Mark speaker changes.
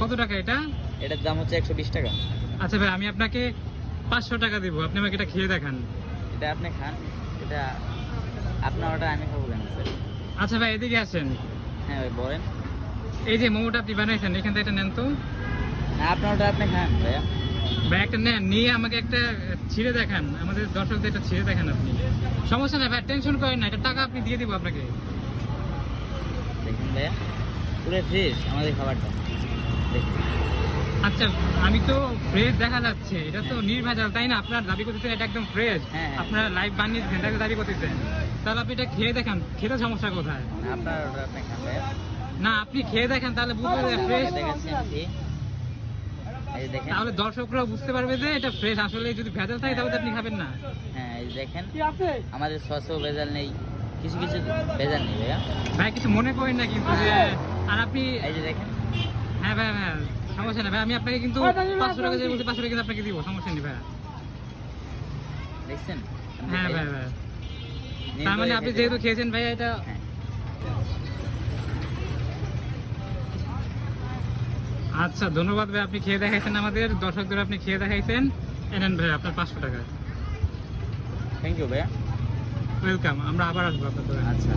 Speaker 1: কত টাকা এটা?
Speaker 2: এটার দাম হচ্ছে 120 টাকা।
Speaker 1: আচ্ছা ভাই, আমি আপনাকে 500 টাকা দিব, আপনি আমাকে এটা খেয়ে দেখান।
Speaker 2: এটা আপনি খান, এটা আপনার অর্ডার আমি খাবো কেন স্যার?
Speaker 1: আচ্ছা ভাই, এদিকে আসেন।
Speaker 2: হ্যাঁ ভাই বলেন।
Speaker 1: এই যে মোমোটা আপনি বানাইছেন, এখান থেকে এটা নেন তো।
Speaker 2: না, আপনার অর্ডার আপনি খান ভাইয়া।
Speaker 1: ভাই একটা নেন, নিয়ে আমাকে একটা ছিঁড়ে দেখান, আমাদের দর্শকদের এটা ছিঁড়ে দেখান আপনি। সমস্যা নাই ভাই, টেনশন করেন না, এটা টাকা আপনি দিয়ে দিব আপনাকে।
Speaker 2: দেখুন ভাইয়া, পুরো ফ্রেশ আমাদের খাবারটা, দেখুন।
Speaker 1: আচ্ছা, আমি তো ফ্রেশ দেখা যাচ্ছে, এটা তো নির্ভেজাল তাই না? আপনার দাবি করতেছেন এটা একদম ফ্রেশ,
Speaker 2: হ্যাঁ, হ্যাঁ।
Speaker 1: আপনারা লাইভ বানিয়েছেন তাকে দাবি করতেছেন, তাহলে আপনি এটা খেয়ে দেখান, খেতে সমস্যা কোথায়?
Speaker 2: আপনার অর্ডার আপনি খান ভাইয়া।
Speaker 1: না, আপনি খেয়ে দেখেন, তাহলে বুঝবে যে ফ্রেশ।
Speaker 2: দেখাচ্ছি আমি, এই যে দেখেন।
Speaker 1: তাহলে দর্শকরা বুঝতে পারবে যে এটা ফ্রেশ। আসলে যদি ভেজাল থাকে তাহলে তো আপনি খাবেন না।
Speaker 2: হ্যাঁ, এই যে দেখেন, আমাদের সসও ভেজাল নেই, কিছু কিছু ভেজাল নেই ভাইয়া।
Speaker 1: ভাই কিছু মনে করেন না কিন্তু যে, আর আপনি।
Speaker 2: এই যে দেখেন।
Speaker 1: হ্যাঁ ভাই, হ্যাঁ সমস্যা নেই ভাই, আমি আপনাকে কিন্তু 500 টাকা যে বলছি 500 টাকা কিন্তু আপনাকে দিব, সমস্যা নেই ভাই।
Speaker 2: দেখছেন?
Speaker 1: হ্যাঁ ভাই ভাই,
Speaker 2: নিন
Speaker 1: তার মানে
Speaker 2: ভাই,
Speaker 1: আপনি
Speaker 2: খেতে
Speaker 1: যেহেতু
Speaker 2: পারেন।
Speaker 1: খেয়েছেন ভাই এটা।
Speaker 2: হ্যাঁ।
Speaker 1: আচ্ছা ধন্যবাদ ভাই, আপনি খেয়ে দেখাইছেন, আমাদের দর্শকদের আপনি খেয়ে দেখাইছেন। এনেন ভাই আপনার 500 টাকা।
Speaker 2: থ্যাংক ইউ ভাইয়া।
Speaker 1: ওয়েলকাম, আমরা আবার আসবো আপনার দোকানে।
Speaker 2: আচ্ছা।